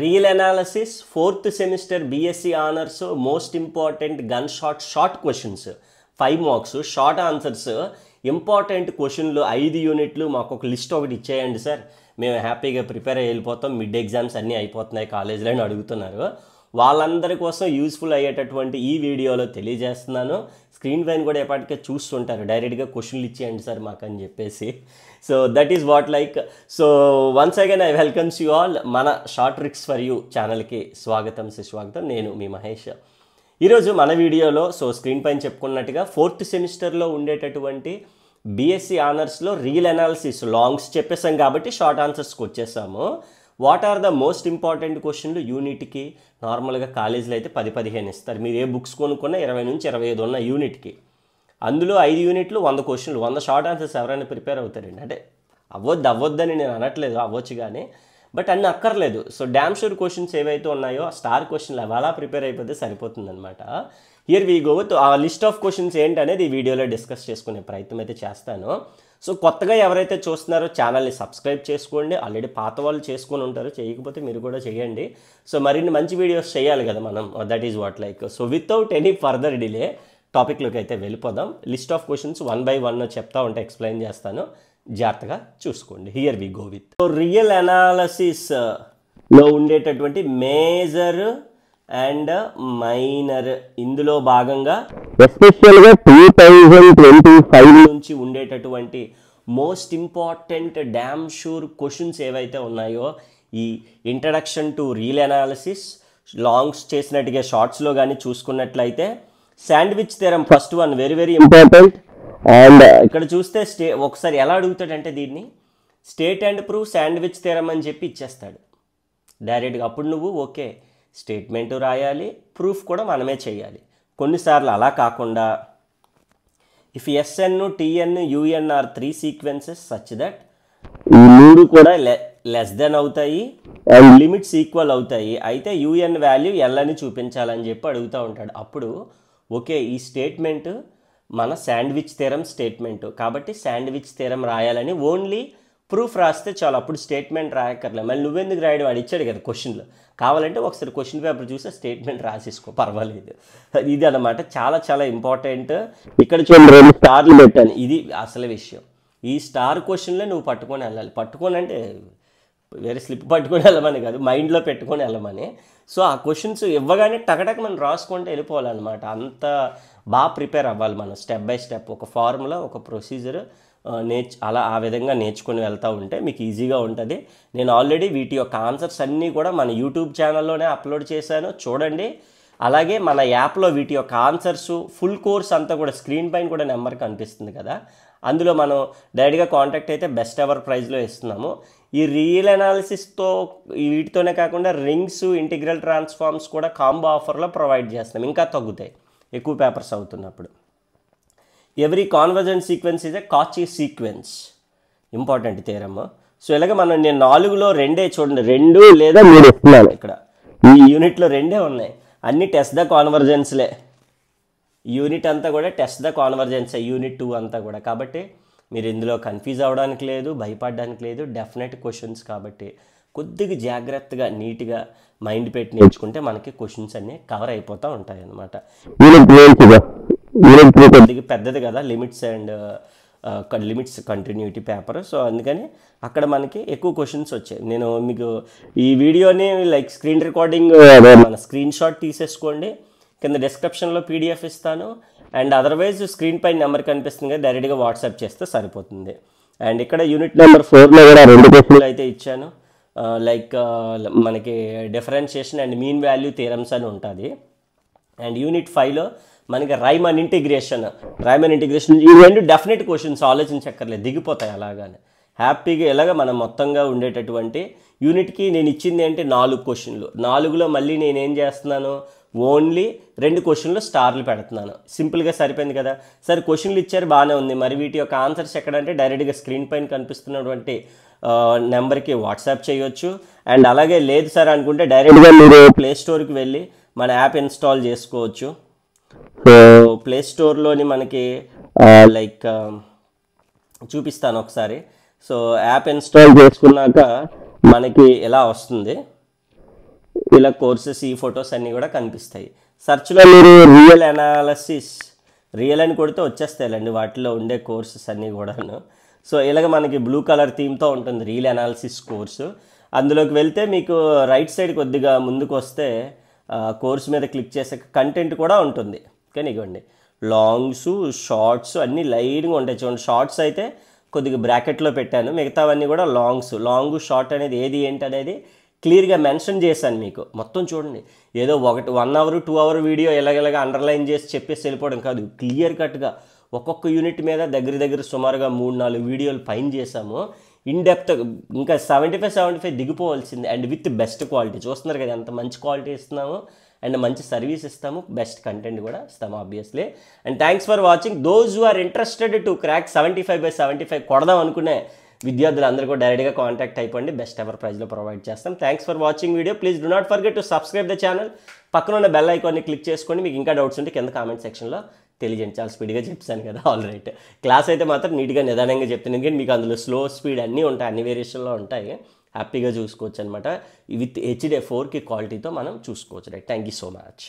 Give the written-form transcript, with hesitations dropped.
Real analysis, 4th semester BSc honors, most important gunshot short questions. 5 marks, short answers, important క్వశ్చన్లు 5 యూనిట్లు మాకు ఒక list ఒకటి ఇచ్చేయండి సార్, మేము హ్యాపీగా ప్రిపేర్ అయ్యి వెళ్ళిపోతాం, మిడ్ ఎగ్జామ్స్ అన్నీ అయిపోతున్నాయి కాలేజీలో అని అడుగుతున్నారు. వాళ్ళందరి కోసం యూస్ఫుల్ అయ్యేటటువంటి ఈ వీడియోలో తెలియజేస్తున్నాను. స్క్రీన్ పైన కూడా ఎప్పటికే చూస్తుంటారు, డైరెక్ట్గా క్వశ్చన్లు ఇచ్చేయండి సార్ మాకు అని చెప్పేసి. So that is what like. So once again I welcomes you all. మన షార్ట్ ట్రిక్స్ ఫర్ యూ ఛానల్కి స్వాగతం సుస్వాగతం. నేను మీ మహేష్. ఈరోజు మన వీడియోలో స్క్రీన్ పైన చెప్పుకున్నట్టుగా 4th సెమిస్టర్లో ఉండేటటువంటి బీఎస్సీ ఆనర్స్లో రియల్ అనాలిసిస్ లాంగ్స్ చెప్పేసాం కాబట్టి షార్ట్ ఆన్సర్స్కి వచ్చేసాము. What are the most important క్వశ్చన్లు యూనిట్కి? నార్మల్గా కాలేజీలో అయితే 10-15 ఇస్తారు. మీరు ఏ బుక్స్ కొనుక్కున్నా 20 నుంచి 25 ఉన్న యూనిట్కి. అందులో 5 యూనిట్లు 100 క్వశ్చన్లు, 100 షార్ట్ ఆన్సర్స్ ఎవరైనా ప్రిపేర్ అవుతారండి. అంటే అవ్వద్దని నేను అనట్లేదు, అవ్వచ్చు కానీ బట్ అన్నీ అక్కర్లేదు. సో డ్యామ్ షూర్ క్వశ్చన్స్ ఏవైతే ఉన్నాయో స్టార్ క్వశ్చన్లు అవి అలా ప్రిపేర్ అయిపోతే సరిపోతుందన్నమాట. హియర్ వీ గో విత్ ఆ లిస్ట్ ఆఫ్ క్వశ్చన్స్ ఏంటనేది ఈ వీడియోలో డిస్కస్ చేసుకునే ప్రయత్నం అయితే చేస్తాను. సో కొత్తగా ఎవరైతే చూస్తున్నారో ఛానల్ని సబ్స్క్రైబ్ చేసుకోండి. ఆల్రెడీ పాత వాళ్ళు చేసుకొని ఉంటారు, చేయకపోతే మీరు కూడా చేయండి. సో మరిన్ని మంచి వీడియోస్ చేయాలి కదా మనం, that is what like. So without any further delay టాపిక్లోకి అయితే వెళ్ళిపోదాం. లిస్ట్ ఆఫ్ క్వశ్చన్స్ 1 by 1 చెప్తా ఉంటే ఎక్స్ప్లెయిన్ చేస్తాను, జాగ్రత్తగా చూసుకోండి. Here we go with. So real అనాలసిస్లో ఉండేటటువంటి మేజర్ అండ్ మైనర్, ఇందులో భాగంగా ఎస్పెషల్గా 2025 నుంచి ఉండేటటువంటి most important damn sure questions ఏవైతే ఉన్నాయో, ఈ introduction to real analysis longs చేసినట్టుగా షార్ట్స్లో కానీ చూసుకున్నట్లయితే sandwich theorem first one very very important. And ఇక్కడ చూస్తే ఒకసారి ఎలా అడుగుతాడంటే దీన్ని state and prove sandwich theorem అని చెప్పి ఇచ్చేస్తాడు డైరెక్ట్గా. అప్పుడు నువ్వు ఓకే స్టేట్మెంటు రాయాలి, ప్రూఫ్ కూడా మనమే చేయాలి. కొన్నిసార్లు అలా కాకుండా if SN, TN, UN are 3 sequences such that ఈ 3 కూడా లెస్ దెన్ అవుతాయి అండ్ లిమిట్స్ ఈక్వల్ అవుతాయి, అయితే యుఎన్ వాల్యూ ఎల్ అని చూపించాలని చెప్పి అడుగుతూ ఉంటాడు. అప్పుడు ఓకే ఈ స్టేట్మెంట్ మన శాండ్విచ్ థియరం స్టేట్మెంటు కాబట్టి శాండ్విచ్ థియరం రాయాలని ఓన్లీ ప్రూఫ్ రాస్తే చాలు, అప్పుడు స్టేట్మెంట్ రాయక్కర్లే. మళ్ళీ నువ్వెందుకు రాయడం, వాడు ఇచ్చాడు కదా క్వశ్చన్లు. కావాలంటే ఒకసారి క్వశ్చన్ పేపర్ చూస్తే స్టేట్మెంట్ రాసేసుకో, పర్వాలేదు. ఇది అన్నమాట, చాలా చాలా ఇంపార్టెంట్. ఇక్కడ చూడండి 2 స్టార్లు పెట్టాను, ఇది అసలు విషయం. ఈ స్టార్ క్వశ్చన్లే నువ్వు పట్టుకొని వెళ్ళాలి. పట్టుకొని అంటే వేరే స్లిప్ పట్టుకొని వెళ్ళమని కాదు, మైండ్లో పెట్టుకొని వెళ్ళమని. సో ఆ క్వశ్చన్స్ ఇవ్వగానే టకటక మనం రాసుకుంటే వెళ్ళిపోవాలన్నమాట. అంత బాగా ప్రిపేర్ అవ్వాలి మనం, స్టెప్ బై స్టెప్ ఒక ఫార్ములా, ఒక ప్రొసీజర్ అలా ఆ విధంగా నేర్చుకొని వెళ్తూ ఉంటే మీకు ఈజీగా ఉంటుంది. నేను ఆల్రెడీ వీటి యొక్క ఆన్సర్స్ అన్నీ కూడా మన యూట్యూబ్ ఛానల్లోనే అప్లోడ్ చేశాను, చూడండి. అలాగే మన యాప్లో వీటి యొక్క ఆన్సర్స్ ఫుల్ కోర్స్ అంతా కూడా స్క్రీన్ పైన కూడా నెంబర్ కనిపిస్తుంది కదా, అందులో మనం డైరెక్ట్గా కాంటాక్ట్ అయితే బెస్ట్ ఎవర్ ప్రైజ్లో ఇస్తున్నాము. ఈ రియల్ అనాలిసిస్తో వీటితోనే కాకుండా రింగ్స్, ఇంటిగ్రల్ ట్రాన్స్ఫార్మ్స్ కూడా కాంబో ఆఫర్లో ప్రొవైడ్ చేస్తున్నాం, ఇంకా తగ్గుతాయి ఎక్కువ పేపర్స్ అవుతున్నప్పుడు. Every convergent sequence is a Cauchy sequence, important theorem. So ఇలాగ నేను 4లో 2 చూడండి, 2 లేదా 3 ఇస్తున్నాను. ఇక్కడ ఈ యూనిట్లో 2 ఉన్నాయి, అన్ని టెస్ట్ ద కాన్వర్జెన్స్లే. యూనిట్ అంతా కూడా టెస్ట్ ద కాన్వర్జెన్స్, యూనిట్ 2 అంతా కూడా. కాబట్టి మీరు ఇందులో కన్ఫ్యూజ్ అవ్వడానికి లేదు, భయపడడానికి లేదు, డెఫినెట్ క్వశ్చన్స్ కాబట్టి కొద్దిగా జాగ్రత్తగా నీట్గా మైండ్ పెట్టి నేర్చుకుంటే మనకి క్వశ్చన్స్ అన్నీ కవర్ అయిపోతూ ఉంటాయి అన్నమాట. యూనిట్ 3 కొద్దిగా పెద్దది కదా, లిమిట్స్ కంటిన్యూటీ పేపర్. సో అందుకని అక్కడ మనకి ఎక్కువ క్వశ్చన్స్ వచ్చాయి. నేను మీకు ఈ వీడియోని లైక్ స్క్రీన్ రికార్డింగ్ మన స్క్రీన్ షాట్ తీసేసుకోండి, కింద డిస్క్రిప్షన్లో పీడిఎఫ్ ఇస్తాను. అండ్ అదర్వైజ్ స్క్రీన్ పైన నెంబర్ కనిపిస్తుంది కదా, డైరెక్ట్గా వాట్సాప్ చేస్తే సరిపోతుంది. అండ్ ఇక్కడ యూనిట్ నెంబర్ 4లో కూడా 2 క్వశ్చన్లు అయితే ఇచ్చాను. లైక్ మనకి differentiation and mean value theorems అని ఉంటుంది. అండ్ యూనిట్ 5లో మనకి రైమ్ అండ్ ఇంటిగ్రేషన్ ఈ 2 డెఫినెట్ క్వశ్చన్స్, ఆలోచించక్కర్లేదు, దిగిపోతాయి అలాగానే హ్యాపీగా. ఇలాగ మనం మొత్తంగా ఉండేటటువంటి యూనిట్కి నేను ఇచ్చింది ఏంటి 4 క్వశ్చన్లు. 4లో మళ్ళీ నేనేం చేస్తున్నాను, ఓన్లీ 2 క్వశ్చన్లు స్టార్లు పెడుతున్నాను. సింపుల్గా సరిపోయింది కదా. సరే క్వశ్చన్లు ఇచ్చారు, బాగానే ఉంది, మరి వీటి యొక్క ఆన్సర్స్ ఎక్కడంటే డైరెక్ట్గా స్క్రీన్ పైన కనిపిస్తున్నటువంటి నెంబర్కి వాట్సాప్ చేయొచ్చు. అండ్ అలాగే లేదు సార్ అనుకుంటే డైరెక్ట్గా మీరు ప్లే స్టోర్కి వెళ్ళి మన యాప్ ఇన్స్టాల్ చేసుకోవచ్చు. సో ప్లే స్టోర్లోని మనకి లైక్ చూపిస్తాను ఒకసారి. సో యాప్ ఇన్స్టాల్ చేసుకున్నాక మనకి ఎలా వస్తుంది, ఇలా కోర్సెస్ ఈ ఫొటోస్ అన్నీ కూడా కనిపిస్తాయి. సెర్చ్లో మీరు రియల్ అని కొడితే వచ్చేస్తాయండి వాటిలో ఉండే కోర్సెస్ అన్నీ కూడాను. సో ఇలాగ మనకి బ్లూ కలర్ థీమ్తో ఉంటుంది రియల్ అనాలిసిస్ కోర్సు. అందులోకి వెళ్తే మీకు రైట్ సైడ్ కొద్దిగా ముందుకు వస్తే కోర్స్ మీద క్లిక్ చేసే కంటెంట్ కూడా ఉంటుంది. కానీ ఇవ్వండి లాంగ్స్ షార్ట్స్ అన్నీ లైన్గా ఉంటాయి చూడండి. షార్ట్స్ అయితే కొద్దిగా బ్రాకెట్లో పెట్టాను, మిగతావన్నీ కూడా లాంగ్ షార్ట్ అనేది ఏది ఏంటి అనేది క్లియర్గా మెన్షన్ చేశాను మీకు. మొత్తం చూడండి, ఏదో 1 అవర్ 2 అవర్ వీడియో ఎలాగెలాగ అండర్లైన్ చేసి చెప్పేసి వెళ్ళిపోవడం కాదు. క్లియర్ కట్గా ఒక్కొక్క యూనిట్ మీద దగ్గర సుమారుగా 3-4 వీడియోలు పైన చేశాము. ఇన్ డెప్త్ ఇంకా 75 దిగిపోవాల్సింది. అండ్ విత్ బెస్ట్ క్వాలిటీ చూస్తున్నారు కదా, ఎంత మంచి క్వాలిటీ ఇస్తున్నాము అండ్ మంచి సర్వీస్ ఇస్తాము, బెస్ట్ కంటెంట్ కూడా ఇస్తాము obviously. And thanks for watching. Those who are interested to crack 75/75 కొడదాం అనుకునే విద్యార్థులు అందరూ కూడా డైరెక్ట్గా కాంటాక్ట్ అయిపోండి, బెస్ట్ ఎవర్ ప్రైజ్లో ప్రొవైడ్ చేస్తాం. Thanks for watching video. Please do not forget to subscribe the channel. పక్కన ఉన్న బెల్ ఐకాన్ని క్లిక్ చేసుకోండి. మీకు ఇంకా డౌట్స్ ఉంటే కింద కామెంట్ సెక్షన్లో తెలియజేయండి. చాలా స్పీడ్గా చెప్తాను కదా, ఆల్ రైట్. క్లాస్ అయితే మాత్రం నీట్గా నిదానంగా చెప్తాను, ఎందుకంటే మీకు అందులో స్లో స్పీడ్ అన్నీ ఉంటాయి, అన్ని వేరియేషన్లో ఉంటాయి. హ్యాపీగా చూసుకోవచ్చు అనమాట. విత్ HD 4K క్వాలిటీతో మనం చూసుకోవచ్చు. Right, thank you so much.